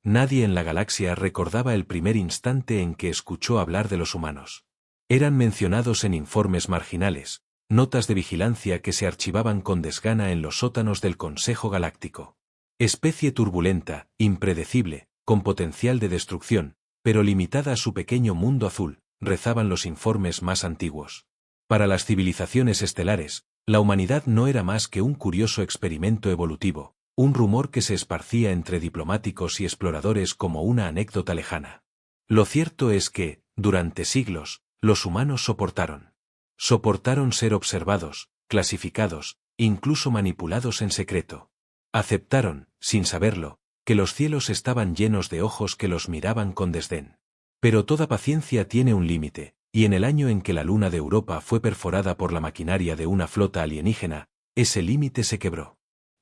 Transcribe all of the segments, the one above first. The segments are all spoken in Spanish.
Nadie en la galaxia recordaba el primer instante en que escuchó hablar de los humanos. Eran mencionados en informes marginales, notas de vigilancia que se archivaban con desgana en los sótanos del Consejo Galáctico. Especie turbulenta, impredecible, con potencial de destrucción, pero limitada a su pequeño mundo azul, rezaban los informes más antiguos. Para las civilizaciones estelares, la humanidad no era más que un curioso experimento evolutivo, un rumor que se esparcía entre diplomáticos y exploradores como una anécdota lejana. Lo cierto es que, durante siglos, los humanos soportaron ser observados, clasificados, incluso manipulados en secreto. Aceptaron, sin saberlo, que los cielos estaban llenos de ojos que los miraban con desdén. Pero toda paciencia tiene un límite, y en el año en que la luna de Europa fue perforada por la maquinaria de una flota alienígena, ese límite se quebró.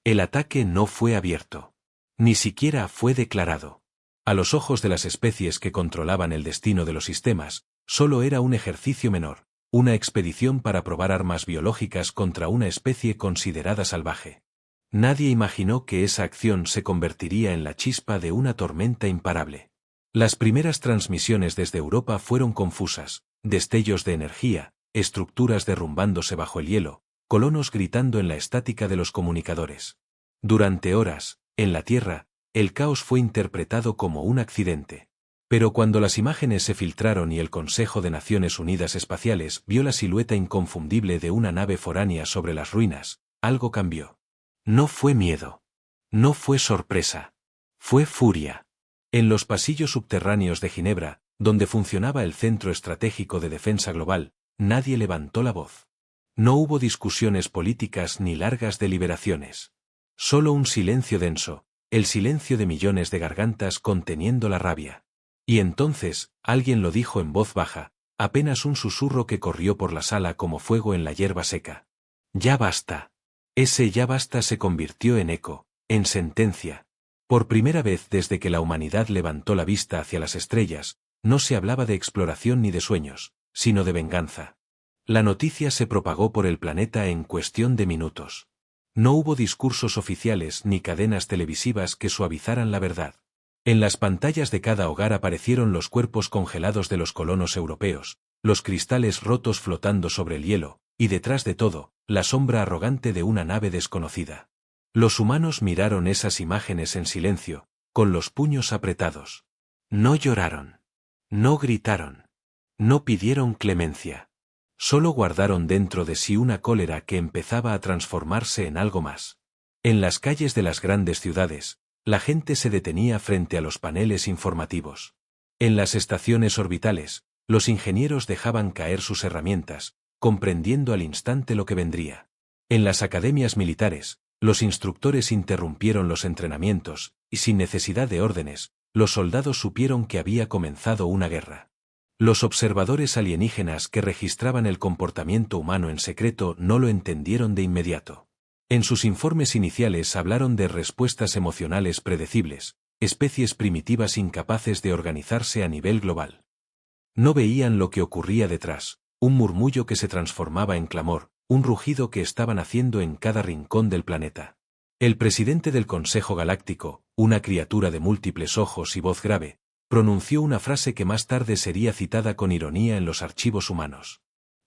El ataque no fue abierto. Ni siquiera fue declarado. A los ojos de las especies que controlaban el destino de los sistemas, solo era un ejercicio menor, una expedición para probar armas biológicas contra una especie considerada salvaje. Nadie imaginó que esa acción se convertiría en la chispa de una tormenta imparable. Las primeras transmisiones desde Europa fueron confusas, destellos de energía, estructuras derrumbándose bajo el hielo, colonos gritando en la estática de los comunicadores. Durante horas, en la Tierra, el caos fue interpretado como un accidente. Pero cuando las imágenes se filtraron y el Consejo de Naciones Unidas Espaciales vio la silueta inconfundible de una nave foránea sobre las ruinas, algo cambió. No fue miedo. No fue sorpresa. Fue furia. En los pasillos subterráneos de Ginebra, donde funcionaba el Centro Estratégico de Defensa Global, nadie levantó la voz. No hubo discusiones políticas ni largas deliberaciones. Solo un silencio denso, el silencio de millones de gargantas conteniendo la rabia. Y entonces, alguien lo dijo en voz baja, apenas un susurro que corrió por la sala como fuego en la hierba seca. Ya basta. Ese ya basta se convirtió en eco, en sentencia. Por primera vez desde que la humanidad levantó la vista hacia las estrellas, no se hablaba de exploración ni de sueños, sino de venganza. La noticia se propagó por el planeta en cuestión de minutos. No hubo discursos oficiales ni cadenas televisivas que suavizaran la verdad. En las pantallas de cada hogar aparecieron los cuerpos congelados de los colonos europeos, los cristales rotos flotando sobre el hielo, y detrás de todo, la sombra arrogante de una nave desconocida. Los humanos miraron esas imágenes en silencio, con los puños apretados. No lloraron. No gritaron. No pidieron clemencia. Solo guardaron dentro de sí una cólera que empezaba a transformarse en algo más. En las calles de las grandes ciudades, la gente se detenía frente a los paneles informativos. En las estaciones orbitales, los ingenieros dejaban caer sus herramientas, comprendiendo al instante lo que vendría. En las academias militares, los instructores interrumpieron los entrenamientos, y sin necesidad de órdenes, los soldados supieron que había comenzado una guerra. Los observadores alienígenas que registraban el comportamiento humano en secreto no lo entendieron de inmediato. En sus informes iniciales hablaron de respuestas emocionales predecibles, especies primitivas incapaces de organizarse a nivel global. No veían lo que ocurría detrás, un murmullo que se transformaba en clamor, un rugido que estaban haciendo en cada rincón del planeta. El presidente del Consejo Galáctico, una criatura de múltiples ojos y voz grave, pronunció una frase que más tarde sería citada con ironía en los archivos humanos.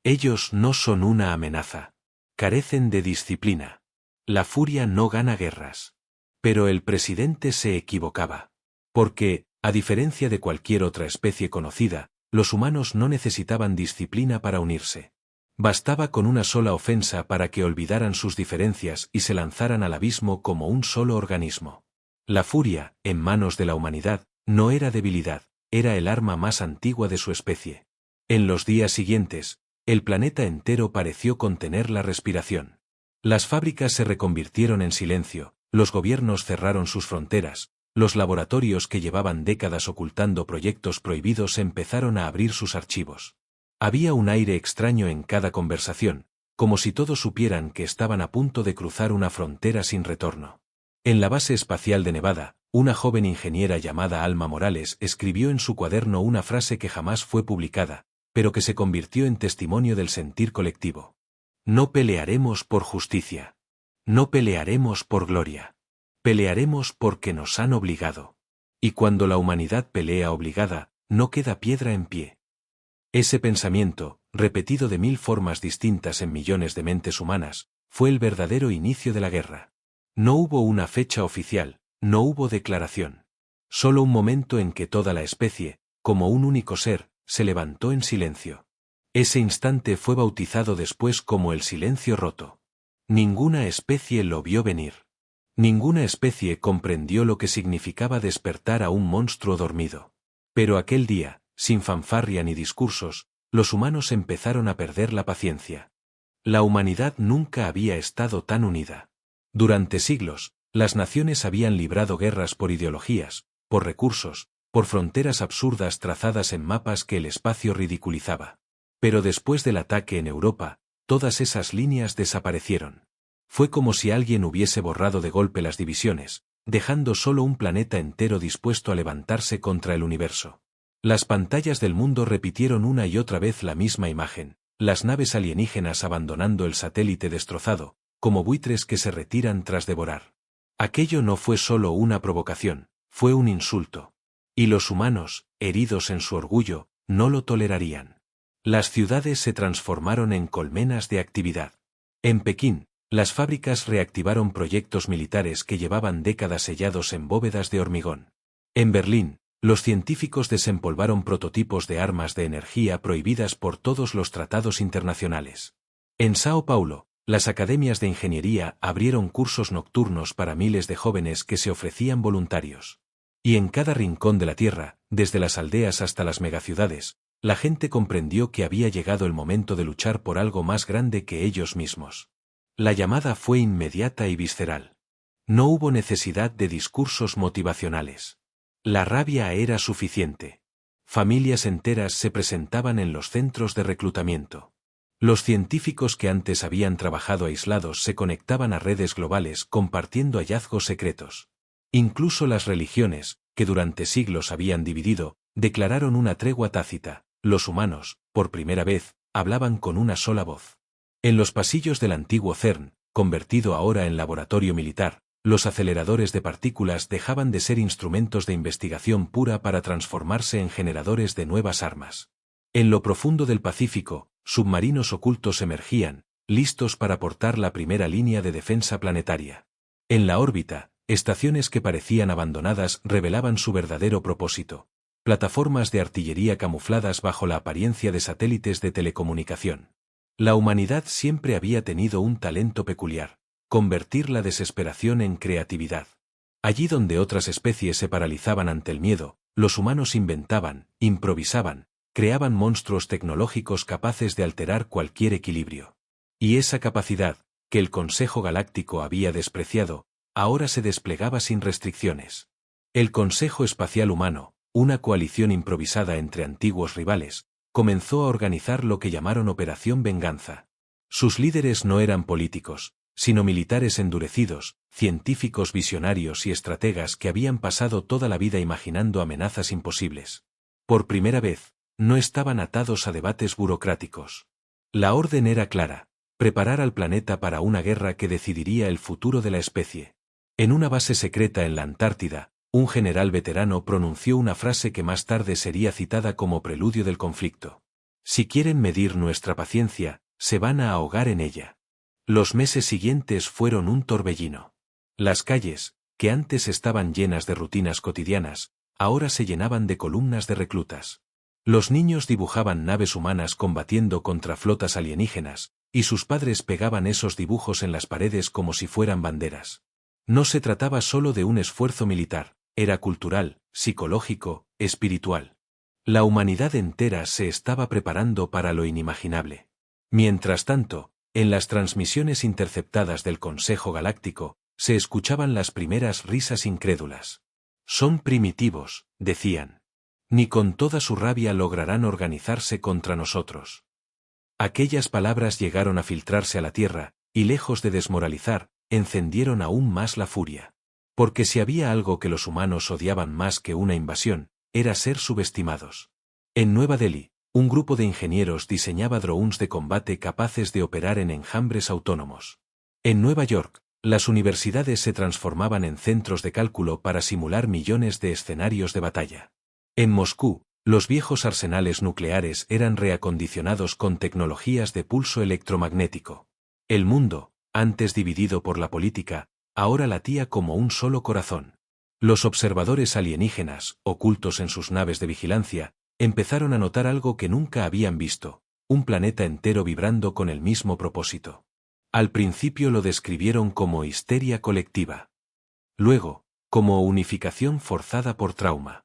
Ellos no son una amenaza. Carecen de disciplina. La furia no gana guerras. Pero el presidente se equivocaba. Porque, a diferencia de cualquier otra especie conocida, los humanos no necesitaban disciplina para unirse. Bastaba con una sola ofensa para que olvidaran sus diferencias y se lanzaran al abismo como un solo organismo. La furia, en manos de la humanidad, no era debilidad, era el arma más antigua de su especie. En los días siguientes, el planeta entero pareció contener la respiración. Las fábricas se reconvirtieron en silencio, los gobiernos cerraron sus fronteras, los laboratorios que llevaban décadas ocultando proyectos prohibidos empezaron a abrir sus archivos. Había un aire extraño en cada conversación, como si todos supieran que estaban a punto de cruzar una frontera sin retorno. En la base espacial de Nevada, una joven ingeniera llamada Alma Morales escribió en su cuaderno una frase que jamás fue publicada, pero que se convirtió en testimonio del sentir colectivo. No pelearemos por justicia. No pelearemos por gloria. Pelearemos porque nos han obligado. Y cuando la humanidad pelea obligada, no queda piedra en pie. Ese pensamiento, repetido de 1000 formas distintas en millones de mentes humanas, fue el verdadero inicio de la guerra. No hubo una fecha oficial, no hubo declaración. Solo un momento en que toda la especie, como un único ser, se levantó en silencio. Ese instante fue bautizado después como el silencio roto. Ninguna especie lo vio venir. Ninguna especie comprendió lo que significaba despertar a un monstruo dormido. Pero aquel día, sin fanfarria ni discursos, los humanos empezaron a perder la paciencia. La humanidad nunca había estado tan unida. Durante siglos, las naciones habían librado guerras por ideologías, por recursos, por fronteras absurdas trazadas en mapas que el espacio ridiculizaba. Pero después del ataque en Europa, todas esas líneas desaparecieron. Fue como si alguien hubiese borrado de golpe las divisiones, dejando solo un planeta entero dispuesto a levantarse contra el universo. Las pantallas del mundo repitieron una y otra vez la misma imagen, las naves alienígenas abandonando el satélite destrozado, como buitres que se retiran tras devorar. Aquello no fue solo una provocación, fue un insulto. Y los humanos, heridos en su orgullo, no lo tolerarían. Las ciudades se transformaron en colmenas de actividad. En Pekín, las fábricas reactivaron proyectos militares que llevaban décadas sellados en bóvedas de hormigón. En Berlín, los científicos desempolvaron prototipos de armas de energía prohibidas por todos los tratados internacionales. En Sao Paulo, las academias de ingeniería abrieron cursos nocturnos para miles de jóvenes que se ofrecían voluntarios. Y en cada rincón de la Tierra, desde las aldeas hasta las megaciudades, la gente comprendió que había llegado el momento de luchar por algo más grande que ellos mismos. La llamada fue inmediata y visceral. No hubo necesidad de discursos motivacionales. La rabia era suficiente. Familias enteras se presentaban en los centros de reclutamiento. Los científicos que antes habían trabajado aislados se conectaban a redes globales compartiendo hallazgos secretos. Incluso las religiones, que durante siglos habían dividido, declararon una tregua tácita. Los humanos, por primera vez, hablaban con una sola voz. En los pasillos del antiguo CERN, convertido ahora en laboratorio militar, los aceleradores de partículas dejaban de ser instrumentos de investigación pura para transformarse en generadores de nuevas armas. En lo profundo del Pacífico, submarinos ocultos emergían, listos para portar la primera línea de defensa planetaria. En la órbita, estaciones que parecían abandonadas revelaban su verdadero propósito: plataformas de artillería camufladas bajo la apariencia de satélites de telecomunicación. La humanidad siempre había tenido un talento peculiar: convertir la desesperación en creatividad. Allí donde otras especies se paralizaban ante el miedo, los humanos inventaban, improvisaban, creaban monstruos tecnológicos capaces de alterar cualquier equilibrio. Y esa capacidad, que el Consejo Galáctico había despreciado, ahora se desplegaba sin restricciones. El Consejo Espacial Humano, una coalición improvisada entre antiguos rivales, comenzó a organizar lo que llamaron Operación Venganza. Sus líderes no eran políticos, sino militares endurecidos, científicos visionarios y estrategas que habían pasado toda la vida imaginando amenazas imposibles. Por primera vez, no estaban atados a debates burocráticos. La orden era clara: preparar al planeta para una guerra que decidiría el futuro de la especie. En una base secreta en la Antártida, un general veterano pronunció una frase que más tarde sería citada como preludio del conflicto: si quieren medir nuestra paciencia, se van a ahogar en ella. Los meses siguientes fueron un torbellino. Las calles, que antes estaban llenas de rutinas cotidianas, ahora se llenaban de columnas de reclutas. Los niños dibujaban naves humanas combatiendo contra flotas alienígenas, y sus padres pegaban esos dibujos en las paredes como si fueran banderas. No se trataba solo de un esfuerzo militar, era cultural, psicológico, espiritual. La humanidad entera se estaba preparando para lo inimaginable. Mientras tanto, en las transmisiones interceptadas del Consejo Galáctico, se escuchaban las primeras risas incrédulas. Son primitivos, decían. Ni con toda su rabia lograrán organizarse contra nosotros. Aquellas palabras llegaron a filtrarse a la Tierra, y lejos de desmoralizar, encendieron aún más la furia. Porque si había algo que los humanos odiaban más que una invasión, era ser subestimados. En Nueva Delhi, un grupo de ingenieros diseñaba drones de combate capaces de operar en enjambres autónomos. En Nueva York, Las universidades se transformaban en centros de cálculo para simular millones de escenarios de batalla. En Moscú, los viejos arsenales nucleares eran reacondicionados con tecnologías de pulso electromagnético. El mundo, antes dividido por la política, ahora latía como un solo corazón. Los observadores alienígenas, ocultos en sus naves de vigilancia, empezaron a notar algo que nunca habían visto: un planeta entero vibrando con el mismo propósito. Al principio lo describieron como histeria colectiva. Luego, como unificación forzada por trauma.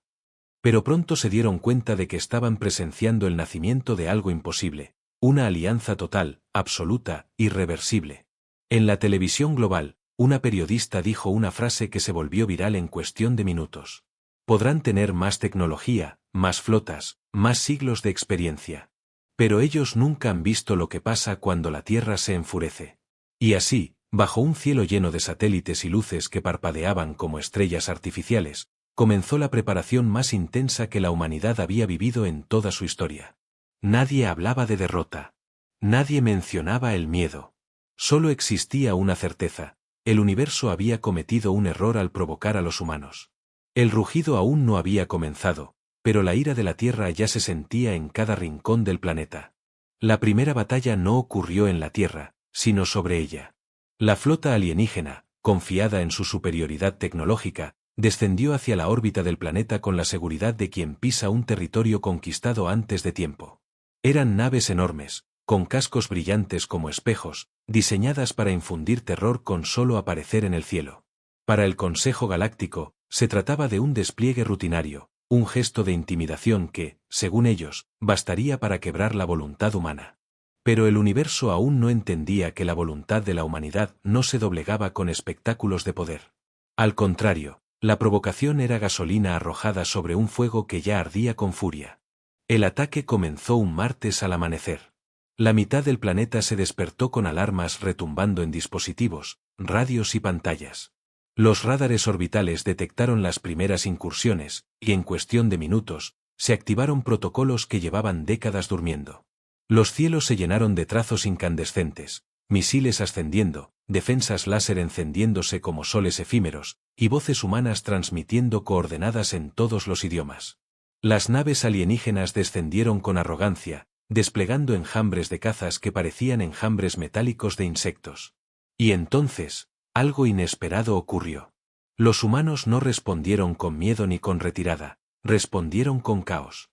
Pero pronto se dieron cuenta de que estaban presenciando el nacimiento de algo imposible, una alianza total, absoluta, irreversible. En la televisión global, una periodista dijo una frase que se volvió viral en cuestión de minutos. Podrán tener más tecnología, más flotas, más siglos de experiencia. Pero ellos nunca han visto lo que pasa cuando la Tierra se enfurece. Y así, bajo un cielo lleno de satélites y luces que parpadeaban como estrellas artificiales, comenzó la preparación más intensa que la humanidad había vivido en toda su historia. Nadie hablaba de derrota. Nadie mencionaba el miedo. Solo existía una certeza: el universo había cometido un error al provocar a los humanos. El rugido aún no había comenzado, pero la ira de la Tierra ya se sentía en cada rincón del planeta. La primera batalla no ocurrió en la Tierra, sino sobre ella. La flota alienígena, confiada en su superioridad tecnológica, descendió hacia la órbita del planeta con la seguridad de quien pisa un territorio conquistado antes de tiempo. Eran naves enormes, con cascos brillantes como espejos, diseñadas para infundir terror con solo aparecer en el cielo. Para el Consejo Galáctico, se trataba de un despliegue rutinario, un gesto de intimidación que, según ellos, bastaría para quebrar la voluntad humana. Pero el universo aún no entendía que la voluntad de la humanidad no se doblegaba con espectáculos de poder. Al contrario, la provocación era gasolina arrojada sobre un fuego que ya ardía con furia. El ataque comenzó un martes al amanecer. La mitad del planeta se despertó con alarmas retumbando en dispositivos, radios y pantallas. Los radares orbitales detectaron las primeras incursiones, y en cuestión de minutos, se activaron protocolos que llevaban décadas durmiendo. Los cielos se llenaron de trazos incandescentes, misiles ascendiendo, defensas láser encendiéndose como soles efímeros, y voces humanas transmitiendo coordenadas en todos los idiomas. Las naves alienígenas descendieron con arrogancia, desplegando enjambres de cazas que parecían enjambres metálicos de insectos. Y entonces, algo inesperado ocurrió. Los humanos no respondieron con miedo ni con retirada, respondieron con caos.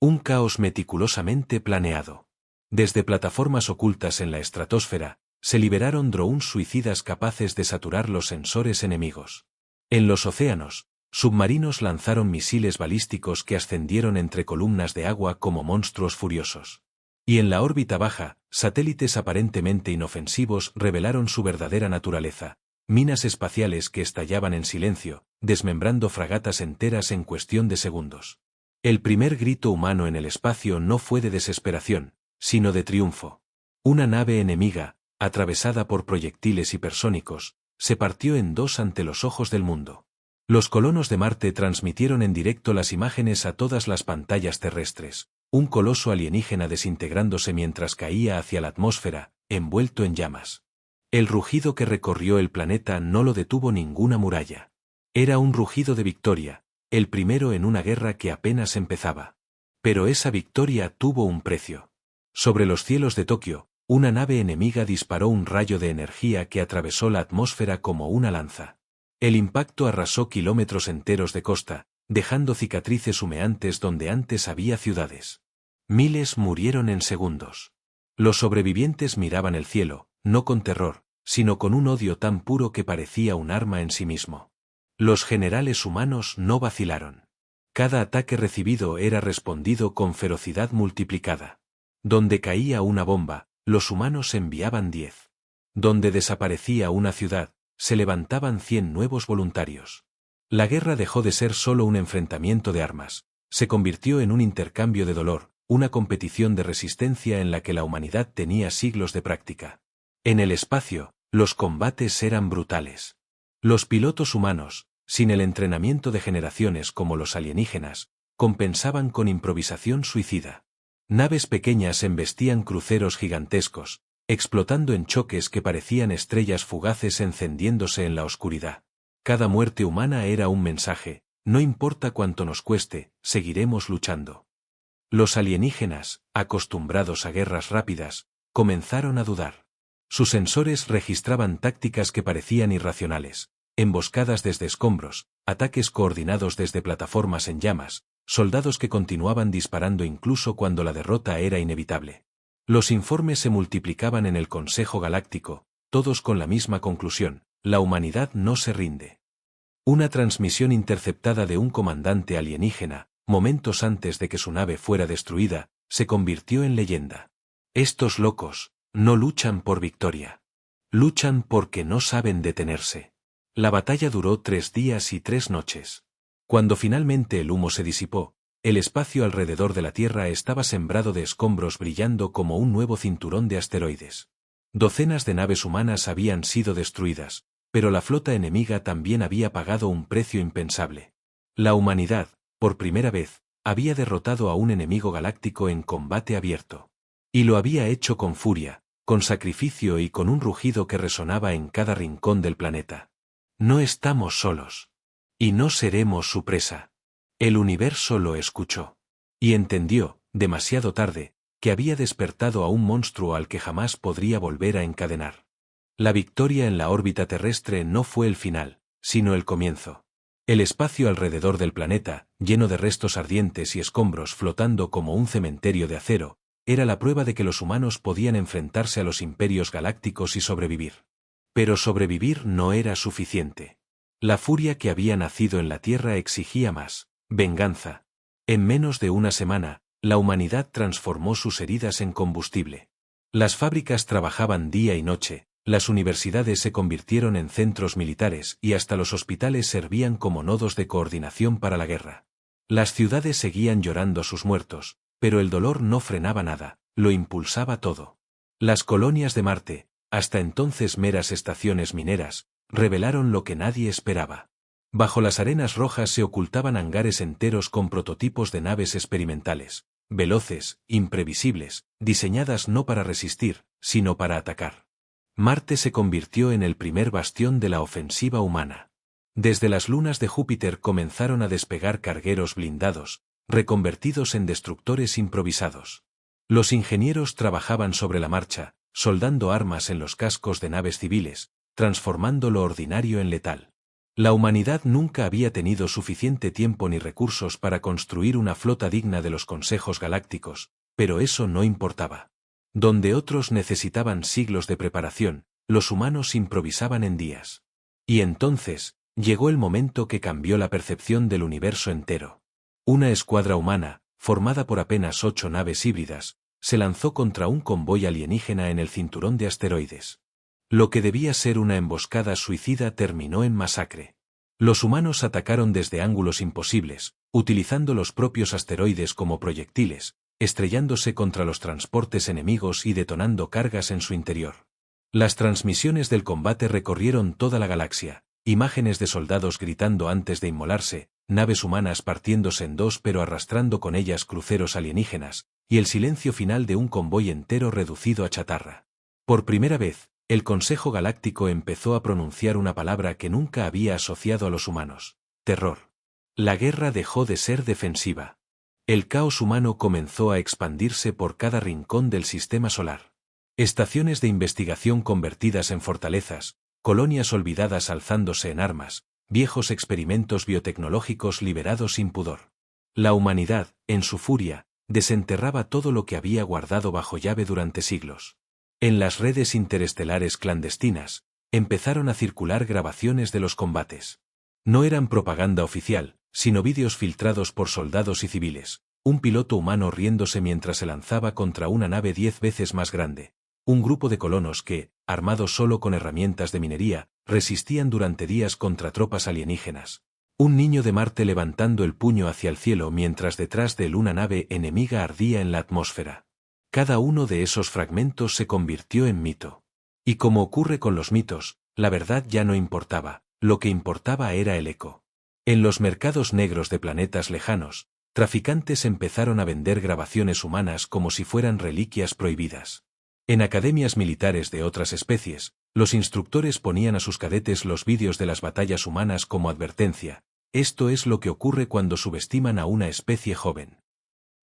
Un caos meticulosamente planeado. Desde plataformas ocultas en la estratosfera, se liberaron drones suicidas capaces de saturar los sensores enemigos. En los océanos, submarinos lanzaron misiles balísticos que ascendieron entre columnas de agua como monstruos furiosos. Y en la órbita baja, satélites aparentemente inofensivos revelaron su verdadera naturaleza: minas espaciales que estallaban en silencio, desmembrando fragatas enteras en cuestión de segundos. El primer grito humano en el espacio no fue de desesperación, sino de triunfo. Una nave enemiga, atravesada por proyectiles hipersónicos, se partió en dos ante los ojos del mundo. Los colonos de Marte transmitieron en directo las imágenes a todas las pantallas terrestres: un coloso alienígena desintegrándose mientras caía hacia la atmósfera, envuelto en llamas. El rugido que recorrió el planeta no lo detuvo ninguna muralla. Era un rugido de victoria, el primero en una guerra que apenas empezaba. Pero esa victoria tuvo un precio. Sobre los cielos de Tokio, una nave enemiga disparó un rayo de energía que atravesó la atmósfera como una lanza. El impacto arrasó kilómetros enteros de costa, dejando cicatrices humeantes donde antes había ciudades. Miles murieron en segundos. Los sobrevivientes miraban el cielo, no con terror, sino con un odio tan puro que parecía un arma en sí mismo. Los generales humanos no vacilaron. Cada ataque recibido era respondido con ferocidad multiplicada. Donde caía una bomba, los humanos enviaban 10. Donde desaparecía una ciudad, se levantaban 100 nuevos voluntarios. La guerra dejó de ser solo un enfrentamiento de armas, se convirtió en un intercambio de dolor, una competición de resistencia en la que la humanidad tenía siglos de práctica. En el espacio, los combates eran brutales. Los pilotos humanos, sin el entrenamiento de generaciones como los alienígenas, compensaban con improvisación suicida. Naves pequeñas embestían cruceros gigantescos, explotando en choques que parecían estrellas fugaces encendiéndose en la oscuridad. Cada muerte humana era un mensaje: no importa cuánto nos cueste, seguiremos luchando. Los alienígenas, acostumbrados a guerras rápidas, comenzaron a dudar. Sus sensores registraban tácticas que parecían irracionales: emboscadas desde escombros, ataques coordinados desde plataformas en llamas, soldados que continuaban disparando incluso cuando la derrota era inevitable. Los informes se multiplicaban en el Consejo Galáctico, todos con la misma conclusión: la humanidad no se rinde. Una transmisión interceptada de un comandante alienígena, momentos antes de que su nave fuera destruida, se convirtió en leyenda. Estos locos no luchan por victoria. Luchan porque no saben detenerse. La batalla duró 3 días y 3 noches. Cuando finalmente el humo se disipó, el espacio alrededor de la Tierra estaba sembrado de escombros brillando como un nuevo cinturón de asteroides. Docenas de naves humanas habían sido destruidas, pero la flota enemiga también había pagado un precio impensable. La humanidad, por primera vez, había derrotado a un enemigo galáctico en combate abierto. Y lo había hecho con furia, con sacrificio y con un rugido que resonaba en cada rincón del planeta. No estamos solos. Y no seremos su presa. El universo lo escuchó. Y entendió, demasiado tarde, que había despertado a un monstruo al que jamás podría volver a encadenar. La victoria en la órbita terrestre no fue el final, sino el comienzo. El espacio alrededor del planeta, lleno de restos ardientes y escombros flotando como un cementerio de acero, era la prueba de que los humanos podían enfrentarse a los imperios galácticos y sobrevivir. Pero sobrevivir no era suficiente. La furia que había nacido en la Tierra exigía más: venganza. En menos de una semana, la humanidad transformó sus heridas en combustible. Las fábricas trabajaban día y noche, las universidades se convirtieron en centros militares y hasta los hospitales servían como nodos de coordinación para la guerra. Las ciudades seguían llorando a sus muertos, pero el dolor no frenaba nada, lo impulsaba todo. Las colonias de Marte, hasta entonces meras estaciones mineras, revelaron lo que nadie esperaba. Bajo las arenas rojas se ocultaban hangares enteros con prototipos de naves experimentales, veloces, imprevisibles, diseñadas no para resistir, sino para atacar. Marte se convirtió en el primer bastión de la ofensiva humana. Desde las lunas de Júpiter comenzaron a despegar cargueros blindados, reconvertidos en destructores improvisados. Los ingenieros trabajaban sobre la marcha, soldando armas en los cascos de naves civiles, transformando lo ordinario en letal. La humanidad nunca había tenido suficiente tiempo ni recursos para construir una flota digna de los consejos galácticos, pero eso no importaba. Donde otros necesitaban siglos de preparación, los humanos improvisaban en días. Y entonces, llegó el momento que cambió la percepción del universo entero. Una escuadra humana, formada por apenas 8 naves híbridas, se lanzó contra un convoy alienígena en el cinturón de asteroides. Lo que debía ser una emboscada suicida terminó en masacre. Los humanos atacaron desde ángulos imposibles, utilizando los propios asteroides como proyectiles, estrellándose contra los transportes enemigos y detonando cargas en su interior. Las transmisiones del combate recorrieron toda la galaxia, imágenes de soldados gritando antes de inmolarse, naves humanas partiéndose en dos pero arrastrando con ellas cruceros alienígenas, y el silencio final de un convoy entero reducido a chatarra. Por primera vez, el Consejo Galáctico empezó a pronunciar una palabra que nunca había asociado a los humanos: terror. La guerra dejó de ser defensiva. El caos humano comenzó a expandirse por cada rincón del sistema solar. Estaciones de investigación convertidas en fortalezas, colonias olvidadas alzándose en armas, viejos experimentos biotecnológicos liberados sin pudor. La humanidad, en su furia, desenterraba todo lo que había guardado bajo llave durante siglos. En las redes interestelares clandestinas, empezaron a circular grabaciones de los combates. No eran propaganda oficial, sino vídeos filtrados por soldados y civiles, un piloto humano riéndose mientras se lanzaba contra una nave 10 veces más grande, un grupo de colonos que, armados solo con herramientas de minería, resistían durante días contra tropas alienígenas, un niño de Marte levantando el puño hacia el cielo mientras detrás de él una nave enemiga ardía en la atmósfera. Cada uno de esos fragmentos se convirtió en mito. Y como ocurre con los mitos, la verdad ya no importaba, lo que importaba era el eco. En los mercados negros de planetas lejanos, traficantes empezaron a vender grabaciones humanas como si fueran reliquias prohibidas. En academias militares de otras especies, los instructores ponían a sus cadetes los vídeos de las batallas humanas como advertencia. Esto es lo que ocurre cuando subestiman a una especie joven.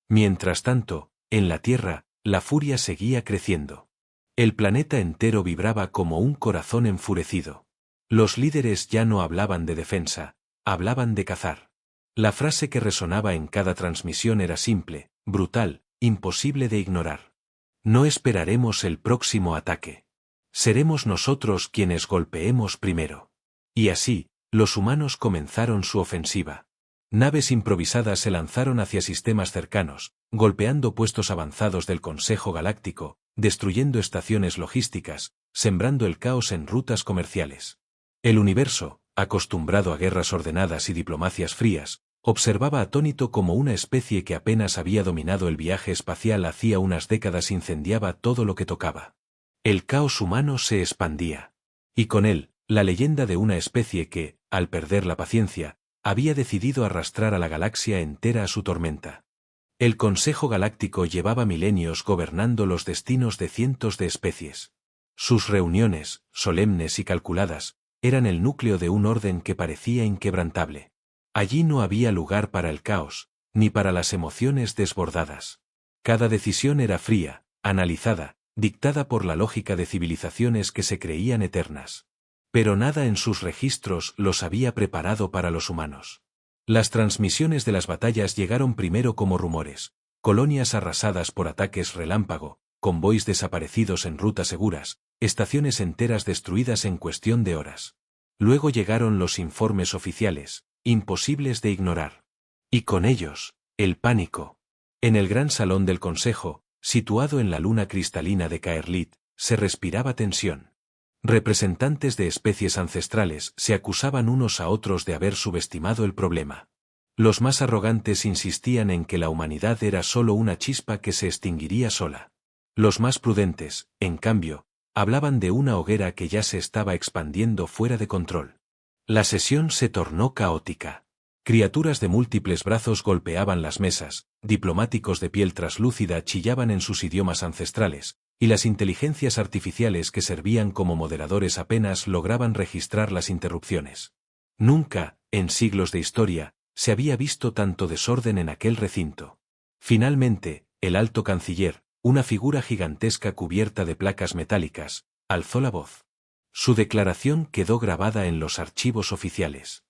Mientras tanto, en la Tierra, la furia seguía creciendo. El planeta entero vibraba como un corazón enfurecido. Los líderes ya no hablaban de defensa, hablaban de cazar. La frase que resonaba en cada transmisión era simple, brutal, imposible de ignorar. No esperaremos el próximo ataque. Seremos nosotros quienes golpeemos primero. Y así, los humanos comenzaron su ofensiva. Naves improvisadas se lanzaron hacia sistemas cercanos, golpeando puestos avanzados del Consejo Galáctico, destruyendo estaciones logísticas, sembrando el caos en rutas comerciales. El universo, acostumbrado a guerras ordenadas y diplomacias frías, observaba atónito como una especie que apenas había dominado el viaje espacial hacía unas décadas incendiaba todo lo que tocaba. El caos humano se expandía. Y con él, la leyenda de una especie que, al perder la paciencia, había decidido arrastrar a la galaxia entera a su tormenta. El Consejo Galáctico llevaba milenios gobernando los destinos de cientos de especies. Sus reuniones, solemnes y calculadas, eran el núcleo de un orden que parecía inquebrantable. Allí no había lugar para el caos, ni para las emociones desbordadas. Cada decisión era fría, analizada, dictada por la lógica de civilizaciones que se creían eternas. Pero nada en sus registros los había preparado para los humanos. Las transmisiones de las batallas llegaron primero como rumores, colonias arrasadas por ataques relámpago, convoys desaparecidos en rutas seguras, estaciones enteras destruidas en cuestión de horas. Luego llegaron los informes oficiales, imposibles de ignorar. Y con ellos, el pánico. En el gran salón del Consejo, situado en la luna cristalina de Caerlit, se respiraba tensión. Representantes de especies ancestrales se acusaban unos a otros de haber subestimado el problema. Los más arrogantes insistían en que la humanidad era solo una chispa que se extinguiría sola. Los más prudentes, en cambio, hablaban de una hoguera que ya se estaba expandiendo fuera de control. La sesión se tornó caótica. Criaturas de múltiples brazos golpeaban las mesas, diplomáticos de piel traslúcida chillaban en sus idiomas ancestrales, y las inteligencias artificiales que servían como moderadores apenas lograban registrar las interrupciones. Nunca, en siglos de historia, se había visto tanto desorden en aquel recinto. Finalmente, el alto canciller, una figura gigantesca cubierta de placas metálicas, alzó la voz. Su declaración quedó grabada en los archivos oficiales.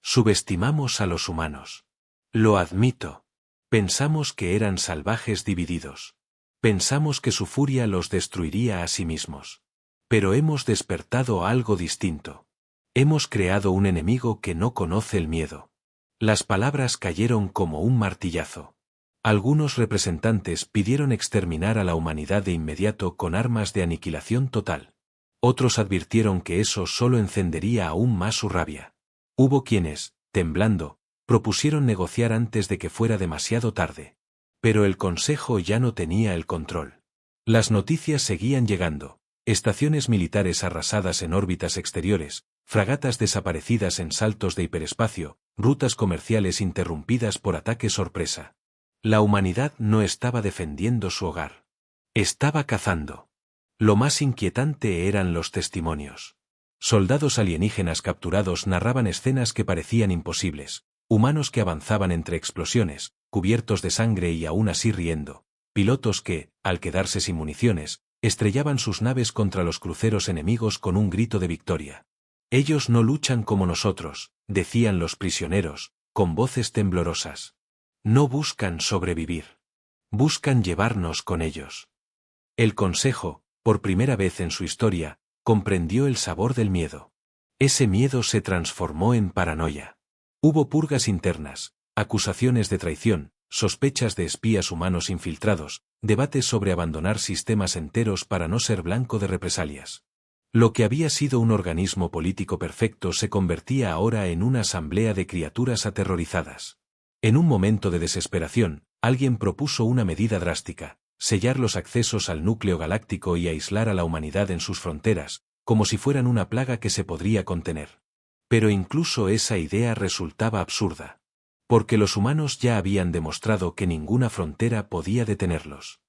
Subestimamos a los humanos. Lo admito. Pensamos que eran salvajes divididos. Pensamos que su furia los destruiría a sí mismos. Pero hemos despertado algo distinto. Hemos creado un enemigo que no conoce el miedo. Las palabras cayeron como un martillazo. Algunos representantes pidieron exterminar a la humanidad de inmediato con armas de aniquilación total. Otros advirtieron que eso solo encendería aún más su rabia. Hubo quienes, temblando, propusieron negociar antes de que fuera demasiado tarde. Pero el Consejo ya no tenía el control. Las noticias seguían llegando, estaciones militares arrasadas en órbitas exteriores, fragatas desaparecidas en saltos de hiperespacio, rutas comerciales interrumpidas por ataque sorpresa. La humanidad no estaba defendiendo su hogar. Estaba cazando. Lo más inquietante eran los testimonios. Soldados alienígenas capturados narraban escenas que parecían imposibles, humanos que avanzaban entre explosiones, cubiertos de sangre y aún así riendo, pilotos que, al quedarse sin municiones, estrellaban sus naves contra los cruceros enemigos con un grito de victoria. Ellos no luchan como nosotros, decían los prisioneros, con voces temblorosas. No buscan sobrevivir. Buscan llevarnos con ellos. El Consejo, por primera vez en su historia, comprendió el sabor del miedo. Ese miedo se transformó en paranoia. Hubo purgas internas, acusaciones de traición, sospechas de espías humanos infiltrados, debates sobre abandonar sistemas enteros para no ser blanco de represalias. Lo que había sido un organismo político perfecto se convertía ahora en una asamblea de criaturas aterrorizadas. En un momento de desesperación, alguien propuso una medida drástica: sellar los accesos al núcleo galáctico y aislar a la humanidad en sus fronteras, como si fueran una plaga que se podría contener. Pero incluso esa idea resultaba absurda. Porque los humanos ya habían demostrado que ninguna frontera podía detenerlos.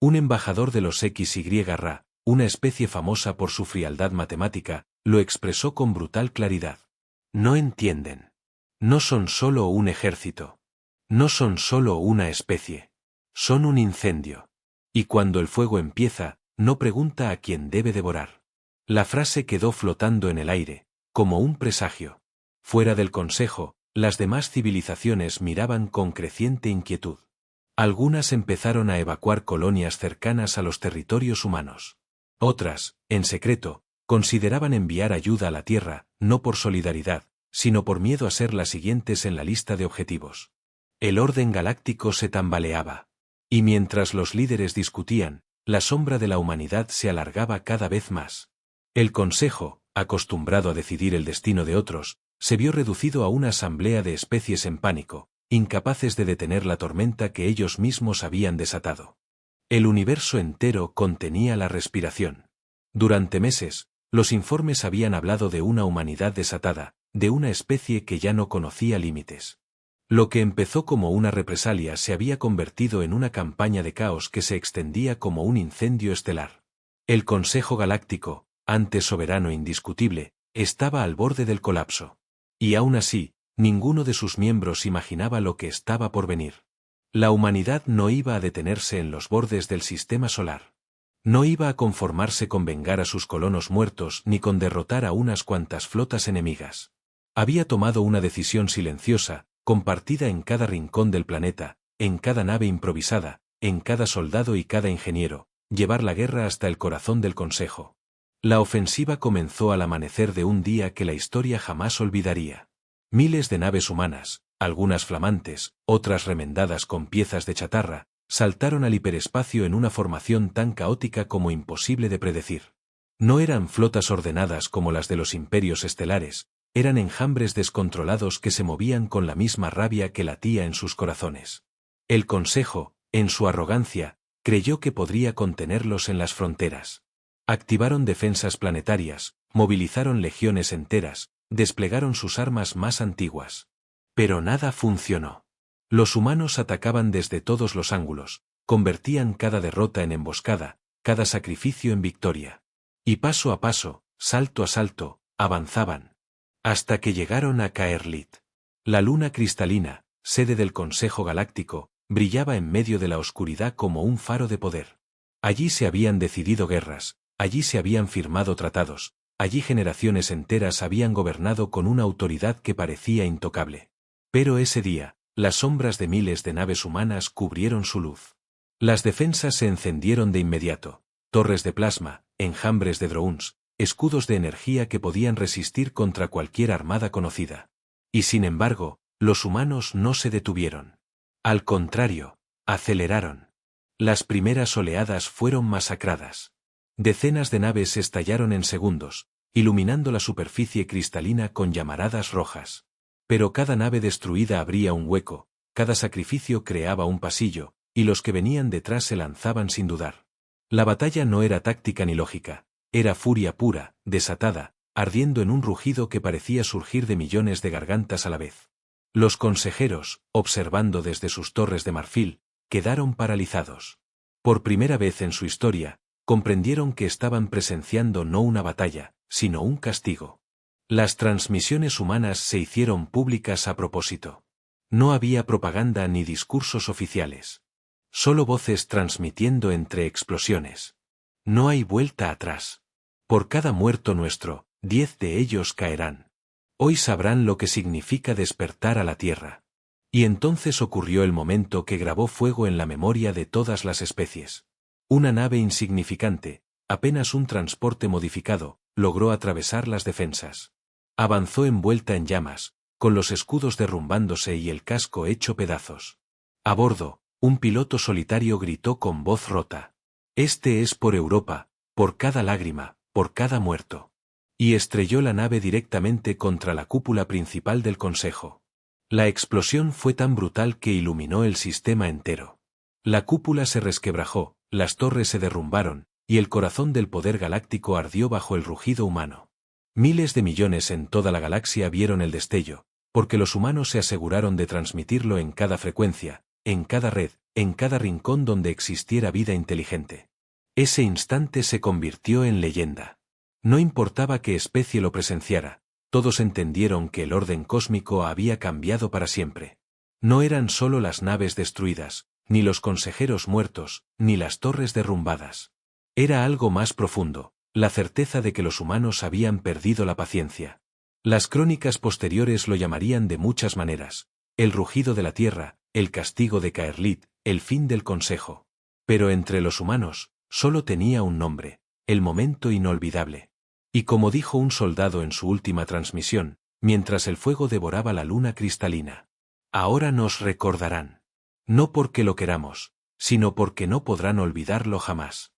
Un embajador de los XY-Ra, una especie famosa por su frialdad matemática, lo expresó con brutal claridad. No entienden. No son solo un ejército. No son solo una especie. Son un incendio. Y cuando el fuego empieza, no pregunta a quién debe devorar. La frase quedó flotando en el aire, como un presagio. Fuera del consejo, las demás civilizaciones miraban con creciente inquietud. Algunas empezaron a evacuar colonias cercanas a los territorios humanos. Otras, en secreto, consideraban enviar ayuda a la Tierra, no por solidaridad, sino por miedo a ser las siguientes en la lista de objetivos. El orden galáctico se tambaleaba. Y mientras los líderes discutían, la sombra de la humanidad se alargaba cada vez más. El Consejo, acostumbrado a decidir el destino de otros, se vio reducido a una asamblea de especies en pánico, incapaces de detener la tormenta que ellos mismos habían desatado. El universo entero contenía la respiración. Durante meses, los informes habían hablado de una humanidad desatada, de una especie que ya no conocía límites. Lo que empezó como una represalia se había convertido en una campaña de caos que se extendía como un incendio estelar. El Consejo Galáctico, antes soberano e indiscutible, estaba al borde del colapso. Y aún así, ninguno de sus miembros imaginaba lo que estaba por venir. La humanidad no iba a detenerse en los bordes del sistema solar. No iba a conformarse con vengar a sus colonos muertos ni con derrotar a unas cuantas flotas enemigas. Había tomado una decisión silenciosa, compartida en cada rincón del planeta, en cada nave improvisada, en cada soldado y cada ingeniero, llevar la guerra hasta el corazón del Consejo. La ofensiva comenzó al amanecer de un día que la historia jamás olvidaría. Miles de naves humanas, algunas flamantes, otras remendadas con piezas de chatarra, saltaron al hiperespacio en una formación tan caótica como imposible de predecir. No eran flotas ordenadas como las de los imperios estelares, eran enjambres descontrolados que se movían con la misma rabia que latía en sus corazones. El Consejo, en su arrogancia, creyó que podría contenerlos en las fronteras. Activaron defensas planetarias, movilizaron legiones enteras, desplegaron sus armas más antiguas. Pero nada funcionó. Los humanos atacaban desde todos los ángulos, convertían cada derrota en emboscada, cada sacrificio en victoria. Y paso a paso, salto a salto, avanzaban. Hasta que llegaron a Caerlit. La luna cristalina, sede del Consejo Galáctico, brillaba en medio de la oscuridad como un faro de poder. Allí se habían decidido guerras, allí se habían firmado tratados, allí generaciones enteras habían gobernado con una autoridad que parecía intocable. Pero ese día, las sombras de miles de naves humanas cubrieron su luz. Las defensas se encendieron de inmediato, torres de plasma, enjambres de drones, escudos de energía que podían resistir contra cualquier armada conocida. Y sin embargo, los humanos no se detuvieron. Al contrario, aceleraron. Las primeras oleadas fueron masacradas. Decenas de naves estallaron en segundos, iluminando la superficie cristalina con llamaradas rojas. Pero cada nave destruida abría un hueco, cada sacrificio creaba un pasillo, y los que venían detrás se lanzaban sin dudar. La batalla no era táctica ni lógica, era furia pura, desatada, ardiendo en un rugido que parecía surgir de millones de gargantas a la vez. Los consejeros, observando desde sus torres de marfil, quedaron paralizados. Por primera vez en su historia, comprendieron que estaban presenciando no una batalla, sino un castigo. Las transmisiones humanas se hicieron públicas a propósito. No había propaganda ni discursos oficiales. Solo voces transmitiendo entre explosiones. No hay vuelta atrás. Por cada muerto nuestro, 10 de ellos caerán. Hoy sabrán lo que significa despertar a la Tierra. Y entonces ocurrió el momento que grabó fuego en la memoria de todas las especies. Una nave insignificante, apenas un transporte modificado, logró atravesar las defensas. Avanzó envuelta en llamas, con los escudos derrumbándose y el casco hecho pedazos. A bordo, un piloto solitario gritó con voz rota. Este es por Europa, por cada lágrima, por cada muerto. Y estrelló la nave directamente contra la cúpula principal del Consejo. La explosión fue tan brutal que iluminó el sistema entero. La cúpula se resquebrajó, las torres se derrumbaron, y el corazón del poder galáctico ardió bajo el rugido humano. Miles de millones en toda la galaxia vieron el destello, porque los humanos se aseguraron de transmitirlo en cada frecuencia, en cada red, en cada rincón donde existiera vida inteligente. Ese instante se convirtió en leyenda. No importaba qué especie lo presenciara, todos entendieron que el orden cósmico había cambiado para siempre. No eran solo las naves destruidas, ni los consejeros muertos, ni las torres derrumbadas. Era algo más profundo, la certeza de que los humanos habían perdido la paciencia. Las crónicas posteriores lo llamarían de muchas maneras: el rugido de la tierra, el castigo de Caerlit, el fin del consejo. Pero entre los humanos, solo tenía un nombre: el momento inolvidable. Y como dijo un soldado en su última transmisión, mientras el fuego devoraba la luna cristalina: ahora nos recordarán. No porque lo queramos, sino porque no podrán olvidarlo jamás.